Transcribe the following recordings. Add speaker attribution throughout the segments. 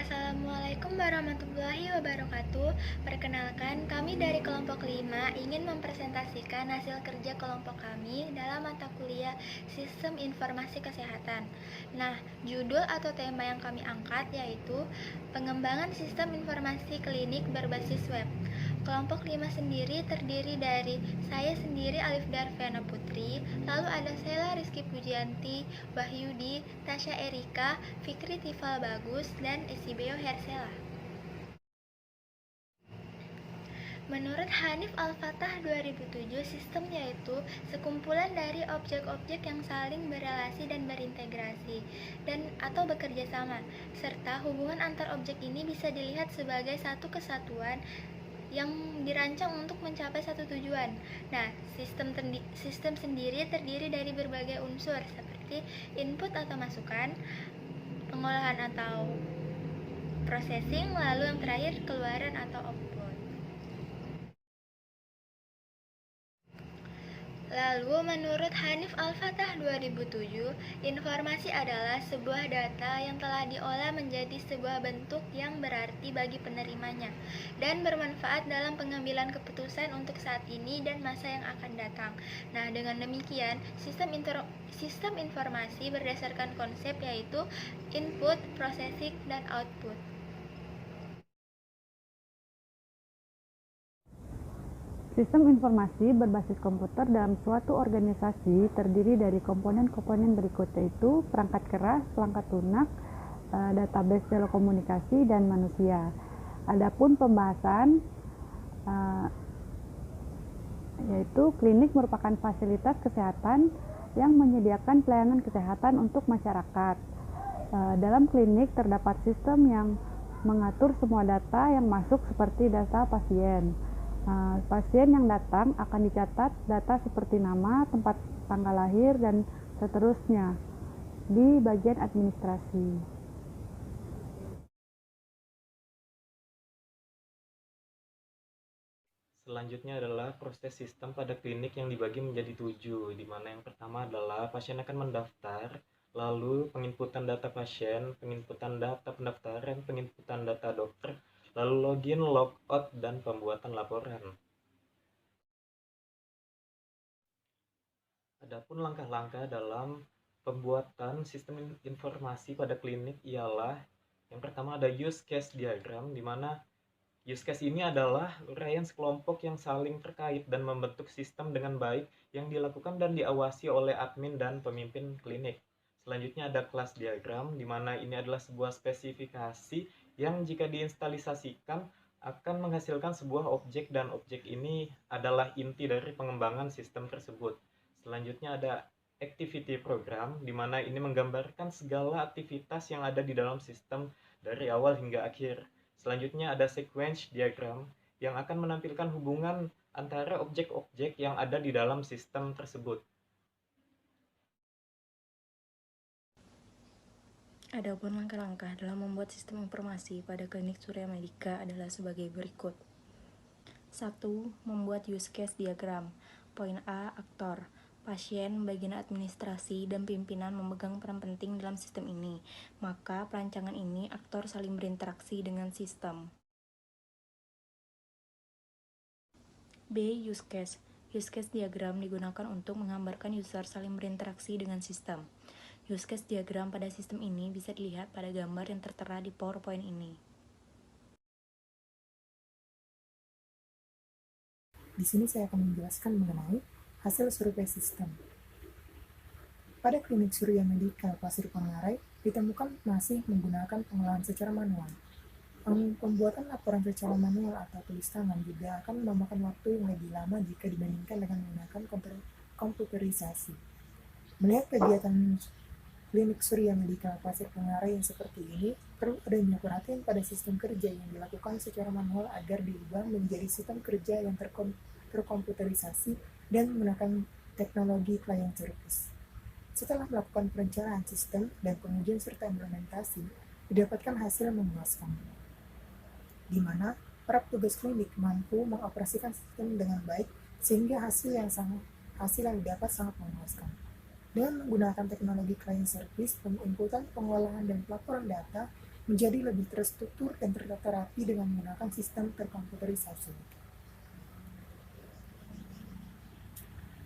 Speaker 1: Assalamualaikum warahmatullahi wabarakatuh. Perkenalkan, kami dari kelompok 5 ingin mempresentasikan hasil kerja kelompok kami dalam mata kuliah Sistem Informasi Kesehatan. Nah, judul atau tema yang kami angkat yaitu Pengembangan Sistem Informasi Klinik Berbasis Web. Kelompok 5 sendiri terdiri dari saya sendiri Alif Darviana Putri, lalu ada Sela Rizky Pujianti, Wahyudi, Tasya Erika, Fikri Tifal Bagus, dan Esibeo Hersela. Menurut Hanif Al-Fatah 2007, sistem yaitu sekumpulan dari objek-objek yang saling berelasi dan berintegrasi dan atau bekerja sama, serta hubungan antar objek ini bisa dilihat sebagai satu kesatuan yang dirancang untuk mencapai satu tujuan. Nah, sistem sendiri terdiri dari berbagai unsur seperti input atau masukan, pengolahan atau processing, lalu yang terakhir keluaran atau output. Lalu menurut Hanif Al-Fatah 2007, informasi adalah sebuah data yang telah diolah menjadi sebuah bentuk yang berarti bagi penerimanya dan bermanfaat dalam pengambilan keputusan untuk saat ini dan masa yang akan datang. Nah, dengan demikian, sistem informasi berdasarkan konsep yaitu input, processing, dan output.
Speaker 2: Sistem informasi berbasis komputer dalam suatu organisasi terdiri dari komponen-komponen berikut, yaitu perangkat keras, perangkat lunak, database telekomunikasi, dan manusia. Adapun pembahasan yaitu klinik merupakan fasilitas kesehatan yang menyediakan pelayanan kesehatan untuk masyarakat. Dalam klinik terdapat sistem yang mengatur semua data yang masuk seperti data pasien. Pasien yang datang akan dicatat data seperti nama, tempat tanggal lahir, dan seterusnya di bagian administrasi.
Speaker 3: Selanjutnya adalah proses sistem pada klinik yang dibagi menjadi 7, di mana yang pertama adalah pasien akan mendaftar, lalu penginputan data pasien, penginputan data pendaftaran, penginputan data dokter, lalu login, logout, dan pembuatan laporan. Adapun langkah-langkah dalam pembuatan sistem informasi pada klinik ialah yang pertama ada use case diagram, di mana use case ini adalah uraian sekelompok yang saling terkait dan membentuk sistem dengan baik yang dilakukan dan diawasi oleh admin dan pemimpin klinik. Selanjutnya ada class diagram, di mana ini adalah sebuah spesifikasi yang jika diinstalisasikan akan menghasilkan sebuah objek dan objek ini adalah inti dari pengembangan sistem tersebut. Selanjutnya ada activity program, di mana ini menggambarkan segala aktivitas yang ada di dalam sistem dari awal hingga akhir. Selanjutnya ada sequence diagram yang akan menampilkan hubungan antara objek-objek yang ada di dalam sistem tersebut.
Speaker 4: Adapun langkah-langkah dalam membuat sistem informasi pada klinik Surya Medica adalah sebagai berikut. 1. Membuat use case diagram. Poin A. Aktor. Pasien, bagian administrasi, dan pimpinan memegang peran penting dalam sistem ini. Maka perancangan ini aktor saling berinteraksi dengan sistem. B. Use case. Use case diagram digunakan untuk menggambarkan user saling berinteraksi dengan sistem. Use case diagram pada sistem ini bisa dilihat pada gambar yang tertera di PowerPoint ini.
Speaker 5: Di sini saya akan menjelaskan mengenai hasil survei sistem. Pada klinik Surya Medica Pasir Pengarai ditemukan masih menggunakan pengolahan secara manual. Pembuatan laporan secara manual atau tulis tangan juga akan memakan waktu yang lebih lama jika dibandingkan dengan menggunakan komputerisasi. Melihat kegiatan klinik Surya Medica Pasir Pengarai yang seperti ini, perlu adanya perhatian pada sistem kerja yang dilakukan secara manual agar diubah menjadi sistem kerja yang terkomputerisasi dan menggunakan teknologi client service. Setelah melakukan perencanaan sistem dan pengujian serta implementasi, didapatkan hasil memuaskan, di mana para petugas klinik mampu mengoperasikan sistem dengan baik sehingga hasil yang didapat sangat memuaskan. Dengan menggunakan teknologi client service, penginputan, pengolahan, dan pelaporan data menjadi lebih terstruktur dan tertata rapi dengan menggunakan sistem terkomputerisasi.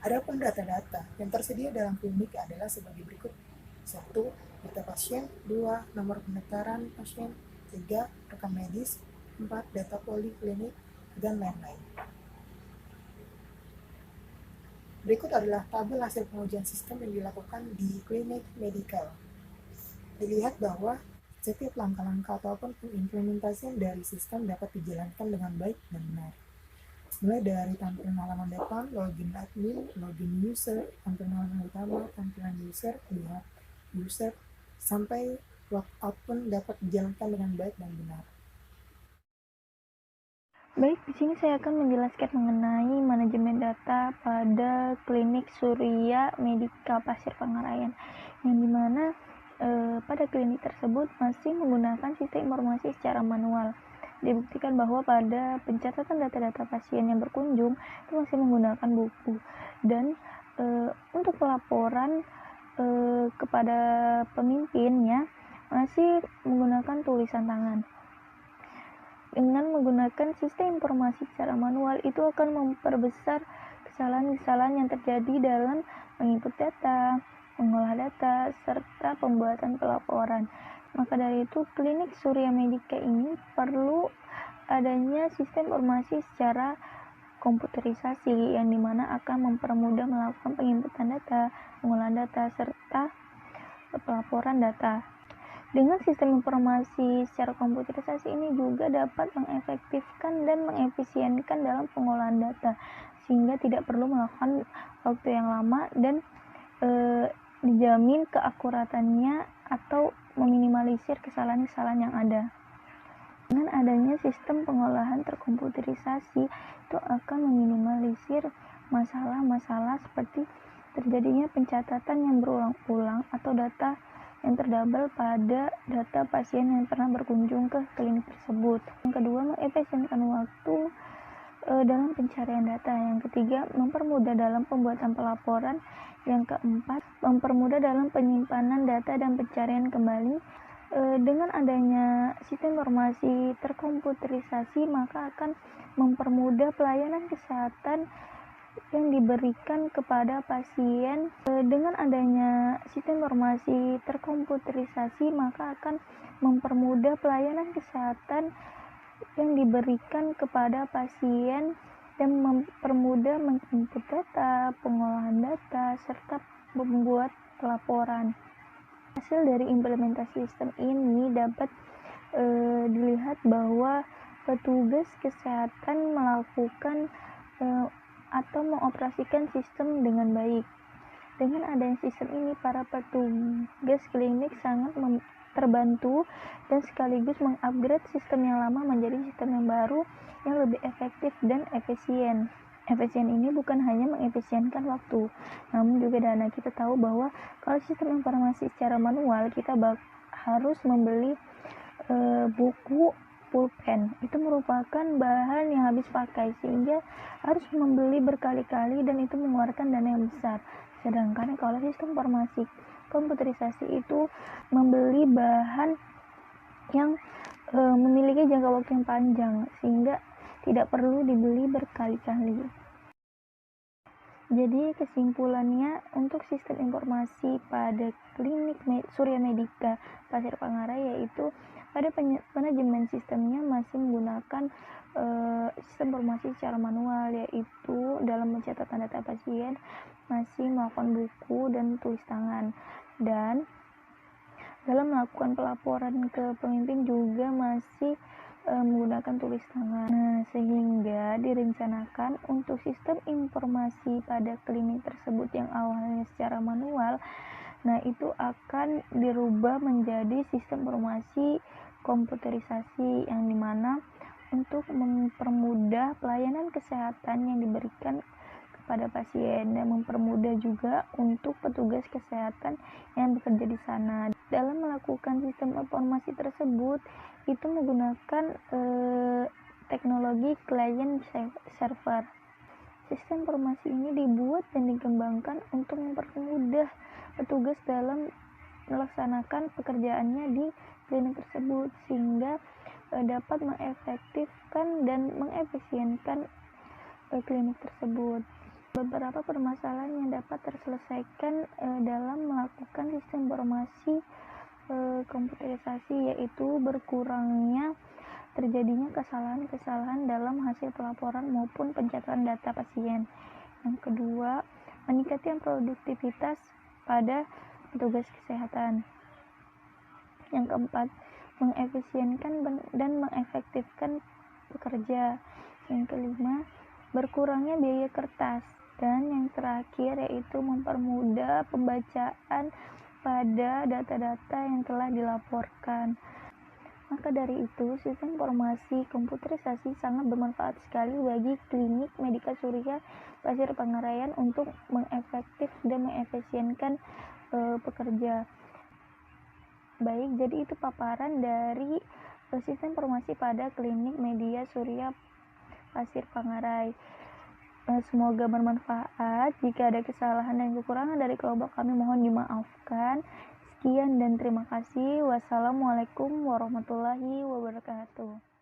Speaker 5: Adapun data-data yang tersedia dalam klinik adalah sebagai berikut. 1. Data pasien. 2. Nomor pendaftaran pasien. 3. Rekam medis. 4. Data poliklinik, dan lain-lain. Berikut adalah tabel hasil pengujian sistem yang dilakukan di klinik medikal. Dilihat bahwa setiap langkah-langkah ataupun pengimplementasian dari sistem dapat dijalankan dengan baik dan benar. Mulai dari tampilan halaman depan, login admin, login user, tampilan halaman utama, tampilan user, lihat user, sampai logout pun dapat dijalankan dengan baik dan benar.
Speaker 1: Baik, di sini saya akan menjelaskan mengenai manajemen data pada klinik Surya Medika Pasir Pangarayan, yang dimana pada klinik tersebut masih menggunakan sistem informasi secara manual. Dibuktikan bahwa pada pencatatan data-data pasien yang berkunjung itu masih menggunakan buku, dan untuk pelaporan kepada pemimpinnya masih menggunakan tulisan tangan. Dengan menggunakan sistem informasi secara manual, itu akan memperbesar kesalahan-kesalahan yang terjadi dalam menginput data, mengolah data, serta pembuatan pelaporan. Maka dari itu, klinik Surya Medika ini perlu adanya sistem informasi secara komputerisasi, yang dimana akan mempermudah melakukan penginputan data, pengolahan data, serta pelaporan data. Dengan sistem informasi secara komputerisasi ini juga dapat mengefektifkan dan mengefisienkan dalam pengolahan data, sehingga tidak perlu melakukan waktu yang lama dan dijamin keakuratannya atau meminimalisir kesalahan-kesalahan yang ada. Dengan adanya sistem pengolahan terkomputerisasi, itu akan meminimalisir masalah-masalah seperti terjadinya pencatatan yang berulang-ulang atau data yang terdouble pada data pasien yang pernah berkunjung ke klinik tersebut. Yang kedua, mengefisienkan waktu dalam pencarian data. Yang ketiga, mempermudah dalam pembuatan pelaporan. Yang keempat, mempermudah dalam penyimpanan data dan pencarian kembali. Dengan adanya sistem informasi terkomputerisasi, maka akan mempermudah pelayanan kesehatan yang diberikan kepada pasien. Dengan adanya sistem informasi terkomputerisasi, maka akan mempermudah pelayanan kesehatan yang diberikan kepada pasien dan mempermudah menginput data, pengolahan data, serta membuat laporan. Hasil dari implementasi sistem ini dapat dilihat bahwa petugas kesehatan melakukan atau mengoperasikan sistem dengan baik. Dengan adanya sistem ini, para petugas klinik sangat terbantu dan sekaligus mengupgrade sistem yang lama menjadi sistem yang baru yang lebih efektif dan efisien. Efisien ini bukan hanya mengefisienkan waktu, namun juga dana. Kita tahu bahwa kalau sistem informasi secara manual, kita harus membeli buku pulpen. Itu merupakan bahan yang habis pakai, sehingga harus membeli berkali-kali dan itu mengeluarkan dana yang besar. Sedangkan kalau sistem informasi komputerisasi itu membeli bahan yang memiliki jangka waktu yang panjang, sehingga tidak perlu dibeli berkali-kali. Jadi kesimpulannya, untuk sistem informasi pada klinik Surya Medika Pasir Pangarai yaitu pada manajemen sistemnya masih menggunakan sistem informasi secara manual, yaitu dalam pencatatan data pasien masih melakukan buku dan tulis tangan, dan dalam melakukan pelaporan ke pemimpin juga masih menggunakan tulis tangan. Nah, sehingga direncanakan untuk sistem informasi pada klinik tersebut yang awalnya secara manual, nah itu akan dirubah menjadi sistem informasi komputerisasi, yang dimana untuk mempermudah pelayanan kesehatan yang diberikan kepada pasien dan mempermudah juga untuk petugas kesehatan yang bekerja di sana. Dalam melakukan sistem informasi tersebut, itu menggunakan teknologi client server. Sistem informasi ini dibuat dan dikembangkan untuk mempermudah petugas dalam melaksanakan pekerjaannya di
Speaker 6: klinik tersebut sehingga dapat mengefektifkan dan mengefisienkan klinik tersebut. Beberapa permasalahan yang dapat terselesaikan dalam melakukan sistem informasi komputerisasi, yaitu berkurangnya terjadinya kesalahan-kesalahan dalam hasil pelaporan maupun pencatatan data pasien. Yang kedua, meningkatkan produktivitas pada petugas kesehatan. Yang keempat, mengefisienkan dan mengefektifkan pekerja. Yang kelima, berkurangnya biaya kertas. Dan yang terakhir yaitu mempermudah pembacaan pada data-data yang telah dilaporkan. Maka dari itu, sistem informasi komputerisasi sangat bermanfaat sekali bagi klinik Medika Surya Pasir Pangarayan untuk mengefektif dan mengefisienkan pekerja. Baik, jadi itu paparan dari sistem informasi pada klinik Media Surya Pasir Pangarai. Semoga bermanfaat. Jika ada kesalahan dan kekurangan dari kelompok kami, mohon dimaafkan. Sekian dan terima kasih. Wassalamualaikum warahmatullahi wabarakatuh.